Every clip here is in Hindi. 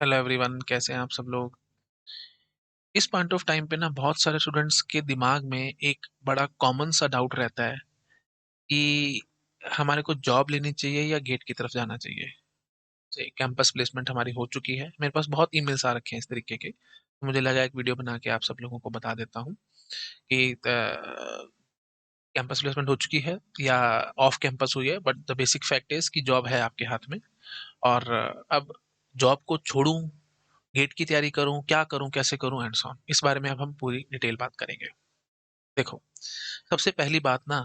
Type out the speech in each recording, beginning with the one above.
हेलो एवरीवन, कैसे हैं आप सब लोग। इस पॉइंट ऑफ टाइम पे ना बहुत सारे स्टूडेंट्स के दिमाग में एक बड़ा कॉमन सा डाउट रहता है कि हमारे को जॉब लेनी चाहिए या गेट की तरफ जाना चाहिए। कैंपस प्लेसमेंट हमारी हो चुकी है, मेरे पास बहुत ईमेल्स आ रखे हैं इस तरीके के, तो मुझे लगा एक वीडियो बना के आप सब लोगों को बता देता हूँ कि कैंपस प्लेसमेंट हो चुकी है या ऑफ कैंपस हुई है, but the basic fact is कि जॉब है आपके हाथ में। और अब जॉब को छोड़ूं, गेट की तैयारी करूं, क्या करूं, कैसे करूं एंड सो ऑन, इस बारे में अब हम पूरी डिटेल बात करेंगे। देखो, सबसे पहली बात ना,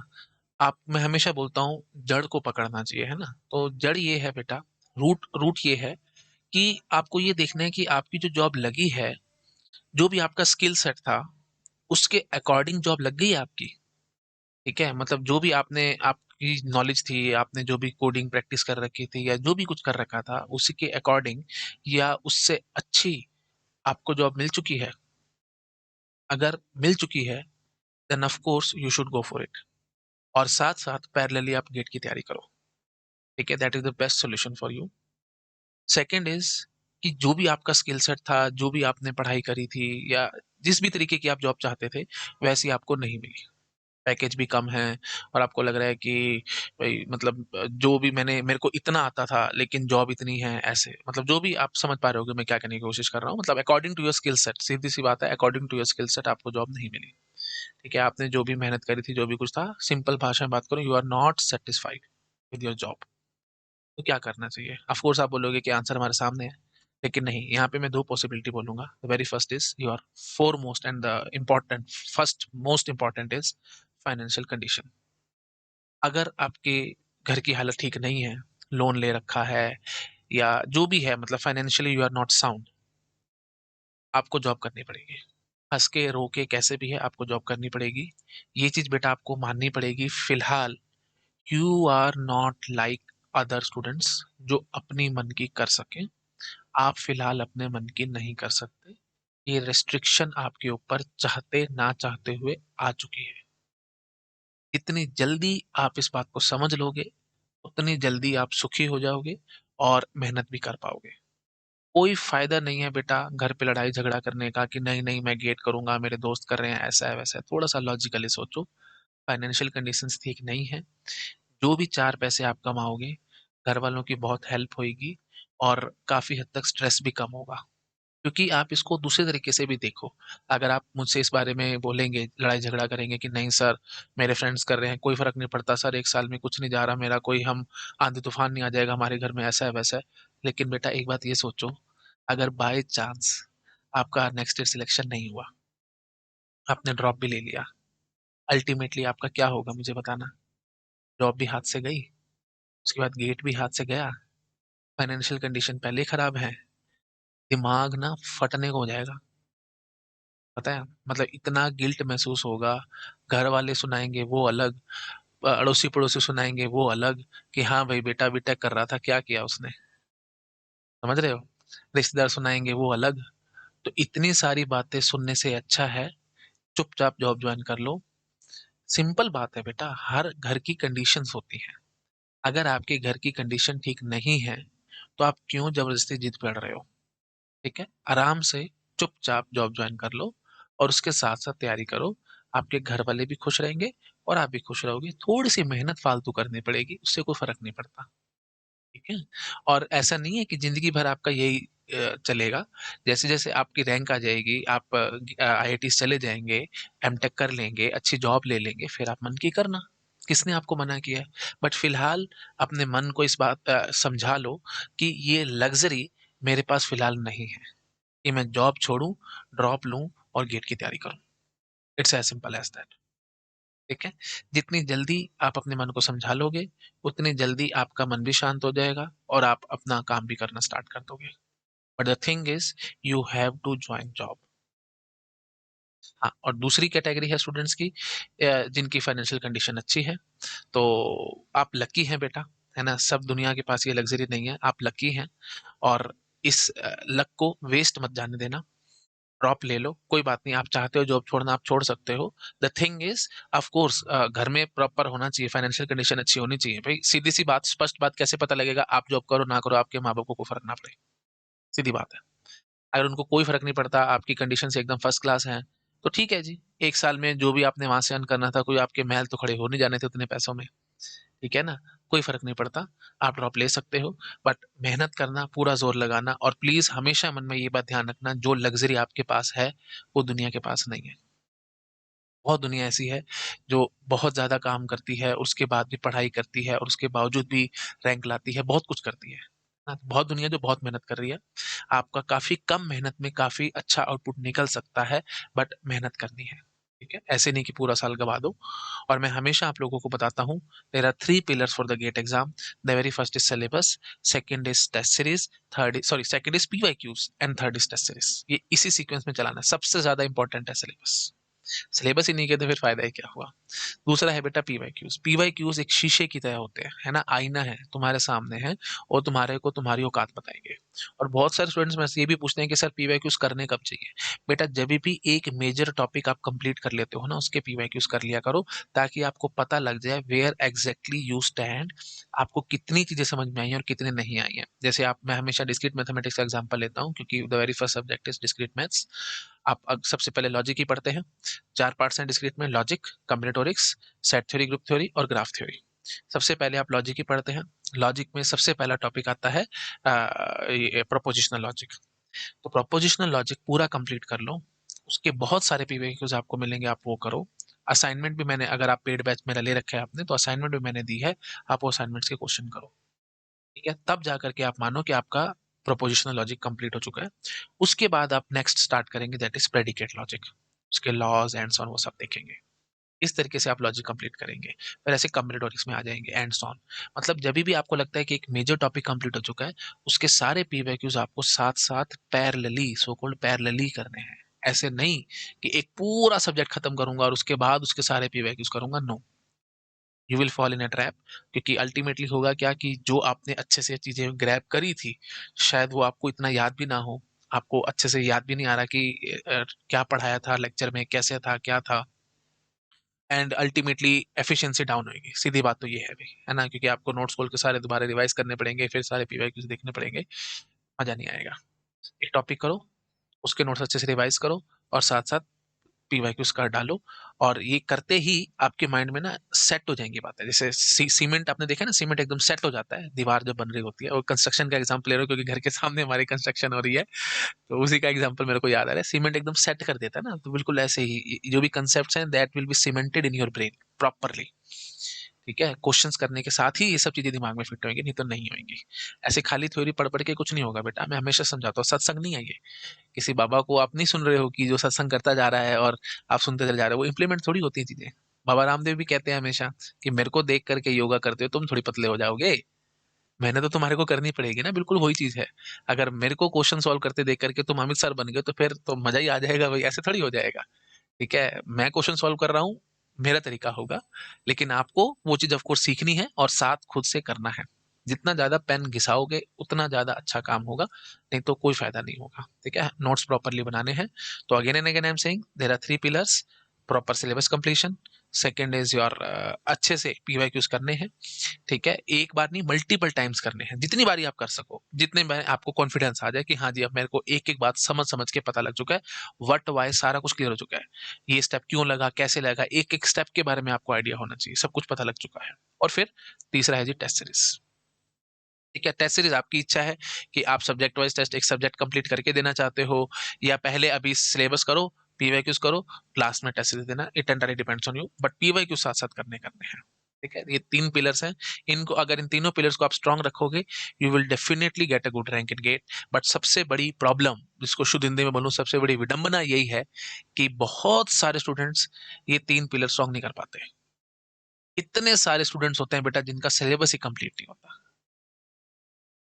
आप मैं हमेशा बोलता हूँ जड़ को पकड़ना चाहिए, है ना। तो जड़ ये है बेटा, रूट रूट ये है कि आपको ये देखना है कि आपकी जो जॉब लगी है, जो भी आपका स्किल सेट था उसके अकॉर्डिंग जॉब लग गई है आपकी। ठीक है, मतलब जो भी आपने आपकी नॉलेज थी, आपने जो भी कोडिंग प्रैक्टिस कर रखी थी या जो भी कुछ कर रखा था उसी के अकॉर्डिंग या उससे अच्छी आपको जॉब मिल चुकी है। अगर मिल चुकी है then of course you should go for it. और साथ साथ पैरेलली आप गेट की तैयारी करो। ठीक है, that is the best solution for you. Second is कि जो भी आपका स्किल सेट था, जो भी आपने पढ़ाई करी थी या जिस भी तरीके की आप जॉब चाहते थे वैसी आपको नहीं मिली। पैकेज भी कम है और आपको लग रहा है कि भाई मतलब जो भी मेरे को इतना आता था लेकिन जॉब इतनी है, ऐसे मतलब जो भी आप समझ पा रहे होगे मैं क्या करने की कोशिश कर रहा हूँ। मतलब according to your skill set, सीधी सी बात है, according to your skill set आपको जॉब नहीं मिली। ठीक है, आपने जो भी मेहनत करी थी, जो भी कुछ था, सिंपल भाषा में बात करूं, you are not satisfied with your job. तो क्या करना चाहिए? ऑफ कोर्स आप बोलोगे कि आंसर हमारे सामने है, लेकिन नहीं, यहाँ पे मैं दो पॉसिबिलिटी बोलूंगा। The very first is your foremost and the important, first most important is financial condition. अगर आपके घर की हालत ठीक नहीं है, लोन ले रखा है या जो भी है, मतलब financially you are not sound, आपको जॉब करनी पड़ेगी। हंस के रो के कैसे भी है आपको जॉब करनी पड़ेगी। ये चीज बेटा आपको माननी पड़ेगी फिलहाल। You are not like other students जो अपनी मन की कर सकें। आप फिलहाल अपने मन की नहीं कर सकते। ये रेस्ट्रिक्शन आपके ऊपर चाहते ना चाहते हुए आ चुकी है। जितनी जल्दी आप इस बात को समझ लोगे उतनी जल्दी आप सुखी हो जाओगे और मेहनत भी कर पाओगे। कोई फायदा नहीं है बेटा घर पे लड़ाई झगड़ा करने का कि नहीं नहीं मैं गेट करूंगा, मेरे दोस्त कर रहे हैं, ऐसा है वैसा है। थोड़ा सा लॉजिकली सोचो। फाइनेंशियल कंडीशंस ठीक नहीं है। जो भी चार पैसे आप कमाओगे, घर वालों की बहुत हेल्प होगी और काफी हद तक स्ट्रेस भी कम होगा। क्योंकि आप इसको दूसरे तरीके से भी देखो। अगर आप मुझसे इस बारे में बोलेंगे, लड़ाई झगड़ा करेंगे कि नहीं सर मेरे फ्रेंड्स कर रहे हैं, कोई फर्क नहीं पड़ता सर, एक साल में कुछ नहीं जा रहा मेरा, कोई हम आंधी तूफान नहीं आ जाएगा हमारे घर में, ऐसा है वैसा है। लेकिन बेटा एक बात ये सोचो, अगर बाय चांस आपका नेक्स्ट ईयर सिलेक्शन नहीं हुआ, आपने ड्रॉप भी ले लिया, अल्टीमेटली आपका क्या होगा मुझे बताना। जॉब भी हाथ से गई, उसके बाद गेट भी हाथ से गया, फाइनेंशियल कंडीशन पहले ही खराब है, दिमाग ना फटने को हो जाएगा। पता है, मतलब इतना गिल्ट महसूस होगा। घर वाले सुनाएंगे वो अलग, अड़ोसी पड़ोसी सुनाएंगे वो अलग कि हाँ भाई बेटा बीटेक कर रहा था, क्या किया उसने, समझ रहे हो। रिश्तेदार सुनाएंगे वो अलग। तो इतनी सारी बातें सुनने से अच्छा है चुपचाप जॉब ज्वाइन कर लो। सिंपल बात है बेटा, हर घर की कंडीशंस होती हैं। अगर आपके घर की कंडीशन ठीक नहीं है तो आप क्यों जबरदस्ती जिद पड़ रहे हो। ठीक है, आराम से चुपचाप जॉब ज्वाइन कर लो और उसके साथ साथ तैयारी करो। आपके घर वाले भी खुश रहेंगे और आप भी खुश रहोगे। थोड़ी सी मेहनत फालतू करनी पड़ेगी, उससे कोई फर्क नहीं पड़ता। ठीक है, और ऐसा नहीं है कि जिंदगी भर आपका यही चलेगा। जैसे जैसे आपकी रैंक आ जाएगी, आप आईआईटी चले जाएंगे, एमटेक कर लेंगे, अच्छी जॉब ले लेंगे, फिर आप मन की करना। किसने आपको मना किया है? बट फिलहाल अपने मन को इस बात समझा लो कि ये लग्जरी मेरे पास फिलहाल नहीं है कि मैं जॉब छोड़ूं, ड्रॉप लूं और गेट की तैयारी करूं। It's as simple as that. ठीक है, जितनी जल्दी आप अपने मन को समझा लोगे उतनी जल्दी आपका मन भी शांत हो जाएगा और आप अपना काम भी करना स्टार्ट कर दोगे। But the thing is you have to join job. हाँ, और दूसरी कैटेगरी है स्टूडेंट्स की जिनकी फाइनेंशियल कंडीशन अच्छी है। तो आप लकी हैं बेटा, है ना। सब दुनिया के पास ये लग्जरी नहीं है, आप लकी हैं। और इस लक को वेस्ट मत जाने देना। ड्रॉप ले लो, कोई बात नहीं। आप चाहते हो जॉब छोड़ना, आप छोड़ सकते हो। The thing is of course घर में प्रॉपर होना चाहिए, फाइनेंशियल कंडीशन अच्छी होनी चाहिए। भाई सीधी सी बात, स्पष्ट बात, कैसे पता लगेगा? आप जॉब करो ना करो आपके माँ बाप को कोई फर्क ना पड़े। सीधी बात है। अगर उनको कोई फ़र्क नहीं पड़ता, आपकी कंडीशंस एकदम फर्स्ट क्लास हैं, तो ठीक है जी, 1 साल में जो भी आपने वहाँ से अर्न करना था, कोई आपके महल तो खड़े हो नहीं जाने थे उतने पैसों में, ठीक है ना? कोई फ़र्क नहीं पड़ता, आप ड्रॉप ले सकते हो, बट मेहनत करना, पूरा ज़ोर लगाना और प्लीज़ हमेशा मन में ये बात ध्यान रखना, जो लग्ज़री आपके पास है, वो दुनिया के पास नहीं है। बहुत दुनिया ऐसी है, जो बहुत ज़्यादा काम करती है, उसके बाद भी पढ़ाई करती है और उसके बावजूद भी रैंक लाती है, बहुत कुछ करती है। हाँ, बहुत दुनिया जो बहुत मेहनत कर रही है। आपका काफ़ी कम मेहनत में काफ़ी अच्छा आउटपुट निकल सकता है, बट मेहनत करनी है, ठीक है? ऐसे नहीं कि पूरा साल गँवा दो। और मैं हमेशा आप लोगों को बताता हूँ, there are 3 pillars for the GATE exam. The very first is syllabus, second is test series, third is sorry second is PYQs and third is test series. ये इसी सीक्वेंस में चलाना है, सबसे ज़्यादा इम्पोर्टेंट है सिलेबस। सिलेबस ही नहीं किया तो फिर फ़ायदा ही क्या हुआ? दूसरा है बेटा पीवाईक्यूज़। पीवाईक्यूज़ एक शीशे की तरह होते हैं, है ना? आईना है, तुम्हारे सामने है और तुम्हारे को तुम्हारी औकात बताएँगे। और बहुत सारे स्टूडेंट्स मेरे से ये भी पूछते हैं कि सर पीवाईक्यूज़ करने कब चाहिए? बेटा जभी भी एक मेजर टॉपिक आप कंप्लीट कर लेते हो ना, उसके पीवाईक्यूज़ कर लिया करो, ताकि आपको पता लग जाए वेयर एग्ज़ैक्टली यू स्टैंड, आपको कितनी चीज़ें समझ में आई हैं और कितनी नहीं आई हैं। जैसे आप मैं हमेशा डिस्क्रीट मैथमेटिक्स का एग्ज़ाम्पल लेता हूँ क्योंकि the very first subject is discrete maths. आप सबसे पहले लॉजिक ही पढ़ते हैं। 4 पार्ट्स हैं डिस्क्रीट में, logic, combinatorics, set theory, group theory और ग्राफ थ्योरी। सबसे पहले आप लॉजिक ही पढ़ते हैं। लॉजिक में सबसे पहला टॉपिक आता है ये प्रोपोज़िशनल लॉजिक। तो प्रोपोज़िशनल लॉजिक पूरा कंप्लीट कर लो। उसके बहुत सारे पीवाईक्यूज़ आपको मिलेंगे, आप वो करो। असाइनमेंट भी मैंने अगर आप पेड बैच मेरा ले रखा है आपने, तो असाइनमेंट भी मैंने दी है। आप वो असाइनमेंट्स के क्वेश्चन करो, ठीक है? तब जा कर के आप मानो कि आपका प्रोपोज़िशनल लॉजिक कंप्लीट हो चुका है। उसके बाद आप नेक्स्ट स्टार्ट करेंगे दैट इज़ प्रेडिकेट लॉजिक। उसके लॉज़, एंड सो ऑन वो सब देखेंगे। इस तरीके से आप लॉजिक कंप्लीट करेंगे। फिर ऐसे कॉम्बिनेटोरिक्स में आ जाएँगे एंड सो ऑन। मतलब जभी भी आपको लगता है कि एक मेजर टॉपिक कंप्लीट हो चुका है, उसके सारे पीवाईक्यूज़ आपको साथ-साथ पैरेलली सो कॉल्ड पैरेलली करने हैं। ऐसे नहीं कि एक पूरा सब्जेक्ट खत्म करूँगा और उसके बाद उसके सारे पीवाईक्यूज़ करूँगा, no. You will fall in a trap, क्योंकि अल्टीमेटली होगा क्या कि जो आपने अच्छे से चीज़ें ग्रैब करी थी, शायद वो आपको इतना याद भी ना हो। आपको अच्छे से याद भी नहीं आ रहा कि क्या पढ़ाया था लेक्चर में, कैसे था, क्या था? एंड अल्टीमेटली एफिशिएंसी डाउन होएगी। सीधी बात तो ये है भई, है ना? क्योंकि आपको नोट्स खोल के सारे दोबारा रिवाइज़ करने पड़ेंगे, फिर सारे पीवाईक्यूज़ देखने पड़ेंगे, मज़ा नहीं आएगा। एक टॉपिक करो, उसके नोट्स अच्छे से रिवाइज़ करो और साथ-साथ पीवाईक्यूज़ कर डालो और ये करते ही आपके माइंड में ना सेट हो जाएँगी बातें। जैसे सीमेंट आपने देखा है ना, सीमेंट एकदम सेट हो जाता है, दीवार जब बन रही होती है और कंस्ट्रक्शन का एग्ज़ाम्पल ले रहा हूँ क्योंकि घर के सामने हमारी कंस्ट्रक्शन हो रही है, तो उसी का एग्ज़ाम्पल मेरे को याद आ रहा है। सीमेंट एकदम सेट कर देता है ना, तो बिल्कुल ऐसे ही जो भी कांसेप्ट्स हैं that will be cemented in your brain properly. ठीक है? क्वेश्चन्स करने के साथ ही ये सब चीज़ें दिमाग में फिट होंगी, नहीं तो नहीं होंगी। ऐसे खाली थ्योरी पढ़-पढ़ के कुछ नहीं होगा बेटा, मैं हमेशा समझाता हूँ, सत्संग नहीं है ये। किसी बाबा को आप नहीं सुन रहे हो कि जो सत्संग करता जा रहा है और आप सुनते चले जा रहे हो, वो इम्प्लीमेंट थोड़ी होती हैं चीज़ें। बाबा रामदेव भी कहते हैं हमेशा कि मेरे को देख कर के योगा करते हो, तुम थोड़ी पतले हो जाओगे। मेहनत तो तुम्हारे को करनी पड़ेगी ना, बिल्कुल वही चीज़ है। अगर मेरे को क्वेश्चन सॉल्व करते देख कर के तुम अमित सर बन गए, तो फिर तो मज़ा ही आ जाएगा भई, ऐसे थोड़ी हो जाएगा। ठीक है? मैं क्वेश्चन सॉल्व कर रहा हूँ, मेरा तरीका होगा, लेकिन आपको वो चीज़ ऑफ कोर्स सीखनी है और साथ खुद से करना है। जितना ज़्यादा पेन घिसाओगे, उतना ज़्यादा अच्छा काम होगा, नहीं तो कोई फ़ायदा नहीं होगा, ठीक है? नोट्स प्रॉपर्ली बनाने हैं, तो again and again I am saying there are 3 pillars, proper syllabus completion, second is your अच्छे से पीवाईक्यूज़ करने हैं, ठीक है? एक बार नहीं मल्टीपल टाइम्स करने हैं, जितनी बारी आप कर सको, जितने बार आपको कॉन्फिडेंस आ जाए कि हाँ जी, अब मेरे को एक-एक बात समझ-समझ के पता लग चुका है, व्हाट, व्हाय सारा कुछ क्लियर हो चुका है। ये स्टेप क्यों लगा, कैसे लगा, एक-एक स्टेप के बारे में आपको आइडिया होना चाहिए, सब कुछ पता लग चुका है। और फिर तीसरा है जी टेस्ट सीरीज़, ठीक है? टेस्ट सीरीज़ आपकी इच्छा है कि आप सब्जेक्ट वाइज़ टेस्ट एक सब्जेक्ट कंप्लीट करके देना चाहते हो या पहले अभी सिलेबस करो, पीवाईक्यूज़ करो, लास्ट में टेस्ट सीरीज़ देना, it entirely depends on you, but PYQs साथ-साथ करने हैं। ठीक है? ये 3 पिलर्स हैं, इनको अगर इन तीनों पिलर्स को आप स्ट्रॉन्ग रखोगे, you will definitely get a good rank in GATE. But सबसे बड़ी प्रॉब्लम, जिसको शुद्ध हिंदी में बोलूँ सबसे बड़ी विडंबना यही है कि बहुत सारे स्टूडेंट्स ये 3 पिलर स्ट्रॉन्ग नहीं कर पाते। इतने सारे स्टूडेंट्स होते हैं बेटा जिनका सिलेबस ही कंप्लीट नहीं होता।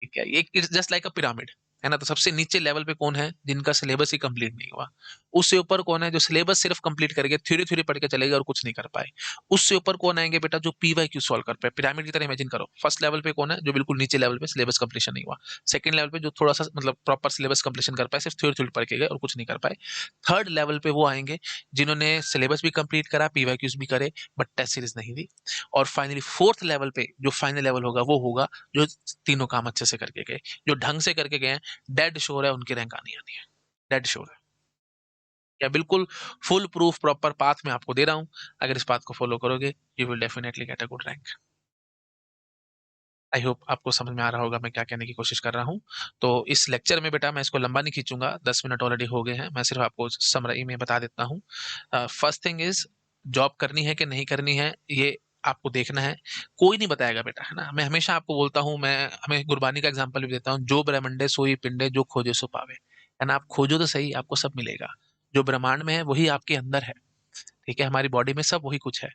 ठीक है? ये it's just like a pyramid, है ना? तो सबसे नीचे लेवल पे कौन है? जिनका सिलेबस ही कंप्लीट नहीं हुआ। उससे ऊपर कौन है? जो सिलेबस सिर्फ कंप्लीट कर गए, थ्योरी-थ्योरी पढ़ के चले गए और कुछ नहीं कर पाए। उससे ऊपर कौन आएँगे बेटा? जो पीवाईक्यू सॉल्व कर पाए। पिरामिड की तरह इमेजिन करो। फर्स्ट लेवल पे कौन है? जो बिल्कुल नीचे लेवल पे सिलेबस कंप्लीशन नहीं हुआ। सेकंड लेवल पे जो थोड़ा-सा मतलब प्रॉपर सिलेबस कंप्लीशन कर पाए, सिर्फ थ्योरी-थ्योरी पढ़ के गए और कुछ नहीं कर पाए। थर्ड लेवल पे वो आएँगे जिन्होंने सिलेबस भी कंप्लीट करा, पीवाईक्यूज़ भी करे, बट टेस्ट सीरीज़ नहीं दी। और फाइनली फोर्थ लेवल पे जो फाइनल लेवल होगा, वो होगा जो तीनों काम अच्छे से करके गए। जो ढंग से करके गए हैं, डेड श्योर है उनकी रैंक आनी आनी है। डेड श्योर है। या बिल्कुल फुल प्रूफ प्रॉपर पाथ मैं आपको दे रहा हूँ। अगर इस पाथ को फॉलो करोगे, you will definitely get a good rank. I hope आपको समझ में आ रहा होगा मैं क्या कहने की कोशिश कर रहा हूँ। तो इस लेक्चर में बेटा मैं इसको लंबा नहीं खींचूंगा, 10 मिनट ऑलरेडी हो गए हैं। मैं सिर्फ आपको समरी में बता देता हूँ। फर्स्ट थिंग इज, जॉब करनी है कि नहीं करनी है, ये आपको देखना है। कोई नहीं बताएगा बेटा, है ना। मैं हमेशा आपको बोलता हूँ, मैं हमें गुरबानी का एग्जाम्पल भी देता हूँ, जो ब्रह्मंडे सोई पिंडे जो खोजे सो पावे, है ना। आप खोजो तो सही, आपको सब मिलेगा। जो ब्रह्मांड में है वही आपके अंदर है, ठीक है। हमारी बॉडी में सब वही कुछ है।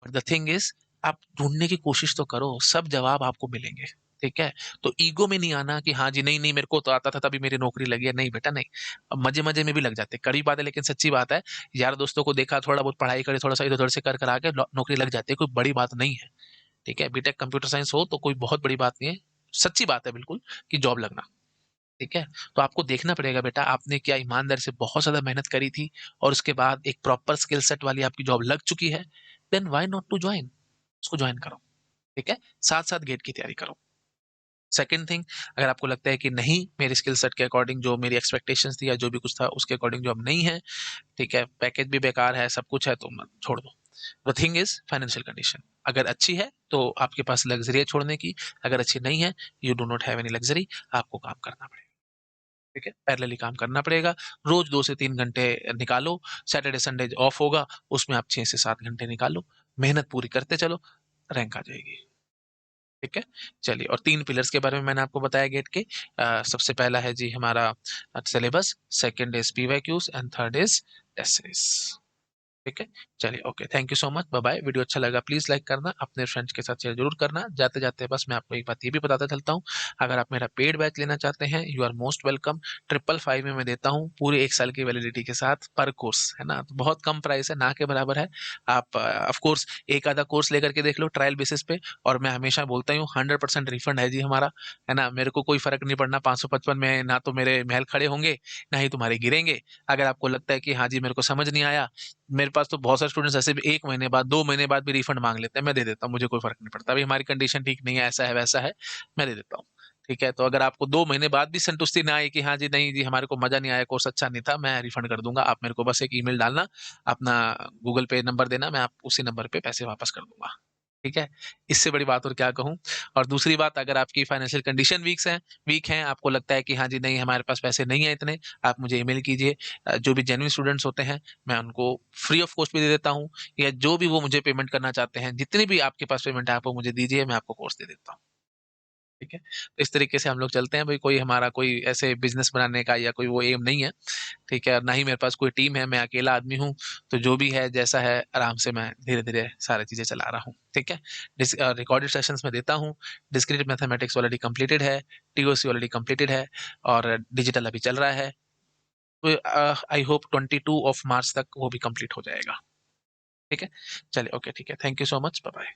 बट द थिंग इज, आप ढूंढने की कोशिश तो करो, सब जवाब आपको मिलेंगे, ठीक है। तो ईगो में नहीं आना कि हाँ जी नहीं नहीं मेरे को तो आता था तभी मेरी नौकरी लगी है, नहीं बेटा नहीं। अब मजे मजे में भी लग जाते, कड़ी बात है लेकिन सच्ची बात है। यार दोस्तों को देखा, थोड़ा बहुत पढ़ाई करे, थोड़ा सा इधर उधर से कर कर आके नौकरी लग जाती है, कोई बड़ी बात नहीं है, ठीक है। बीटेक कंप्यूटर साइंस हो तो कोई बहुत बड़ी बात नहीं है, सच्ची बात है बिल्कुल, कि जॉब लगना, ठीक है। तो आपको देखना पड़ेगा बेटा, आपने क्या ईमानदारी से बहुत ज्यादा मेहनत करी थी और उसके बाद एक प्रॉपर स्किल सेट वाली आपकी जॉब लग चुकी है, then why not to join, उसको ज्वाइन करो, ठीक है। साथ साथ गेट की तैयारी करो। सेकंड थिंग, अगर आपको लगता है कि नहीं मेरे स्किल सेट के अकॉर्डिंग जो मेरी एक्सपेक्टेशंस थी या जो भी कुछ था उसके अकॉर्डिंग जॉब नहीं है, ठीक है, पैकेज भी बेकार है, सब कुछ है, तो मत छोड़ दो। The thing is financial condition अगर अच्छी है तो आपके पास लग्जरी है छोड़ने की, अगर अच्छी नहीं है, you do not have any luxury, आपको काम करना पड़ेगा, ठीक है। पैरेलली काम करना पड़ेगा, रोज 2 से 3 घंटे निकालो। सैटरडे संडे ऑफ होगा, उसमें आप 6 से 7 घंटे निकालो, मेहनत पूरी करते चलो, रैंक आ जाएगी, ठीक है। चलिए, और 3 पिलर्स के बारे में मैंने आपको बताया गेट के। सबसे पहला है जी हमारा syllabus, second is PYQs and third is test series, ठीक है। चलिए, okay, thank you so much, bye bye. Video अच्छा लगा प्लीज लाइक करना, अपने फ्रेंड्स के साथ शेयर जरूर करना। जाते जाते बस मैं आपको एक बात ये भी बताता चलता हूँ, अगर आप मेरा पेड बैच लेना चाहते हैं, यू आर मोस्ट वेलकम। 555 में मैं देता हूँ पूरे 1 साल की वैलिडिटी के साथ पर कोर्स, है ना। तो बहुत कम प्राइस है, ना के बराबर है। आप ऑफ कोर्स एक आधा कोर्स लेकर के देख लो ट्रायल बेसिस पे, और मैं हमेशा बोलता हूँ 100% रिफंड है जी हमारा, है ना। मेरे को कोई फर्क नहीं पड़ना, 555 में ना तो मेरे महल खड़े होंगे, ना ही तुम्हारे गिरेंगे। अगर आपको लगता है कि हाँ जी मेरे को समझ नहीं आया, मेरे पास तो बहुत सारे स्टूडेंट्स ऐसे भी 1 महीने बाद 2 महीने बाद भी रिफंड मांग लेते हैं, मैं दे देता हूँ, मुझे कोई फर्क नहीं पड़ता। अभी हमारी कंडीशन ठीक नहीं है, ऐसा है वैसा है, मैं दे देता हूँ, ठीक है। तो अगर आपको 2 महीने बाद भी संतुष्टि ना आए कि हाँ जी नहीं जी हमारे को मजा नहीं आया, कोर्स अच्छा नहीं था, मैं रिफंड कर दूंगा। आप मेरे को बस एक ईमेल डालना, अपना गूगल पे नंबर देना, मैं आप उसी नंबर पे पैसे वापस कर दूंगा, ठीक है। इससे बड़ी बात और क्या कहूँ। और दूसरी बात, अगर आपकी फाइनेंशियल कंडीशन वीक है, आपको लगता है कि हाँ जी नहीं हमारे पास पैसे नहीं है इतने, आप मुझे ईमेल कीजिए। जो भी जेन्युइन स्टूडेंट्स होते हैं, मैं उनको फ्री ऑफ कॉस्ट भी दे देता हूँ, या जो भी वो मुझे पेमेंट करना चाहते हैं, जितनी भी आपके पास पेमेंट है आप वो मुझे दीजिए, मैं आपको कोर्स दे देता हूँ, ठीक है। तो इस तरीके से हम लोग चलते हैं भाई, कोई हमारा कोई ऐसे बिजनेस बनाने का या कोई वो एम नहीं है, ठीक है। और ना ही मेरे पास कोई टीम है, मैं अकेला आदमी हूँ। तो जो भी है जैसा है आराम से मैं धीरे धीरे सारी चीजें चला रहा हूँ, ठीक है। रिकॉर्डेड सेशंस में देता हूँ। डिस्क्रीट मैथमेटिक्स ऑलरेडी कंप्लीटेड है, टीओसी ऑलरेडी कंप्लीटेड है, और डिजिटल अभी चल रहा है। तो आई होप 22 ऑफ मार्च तक वो भी कंप्लीट हो जाएगा, ठीक है। चलिए, ओके, ठीक है, thank you so much, bye bye.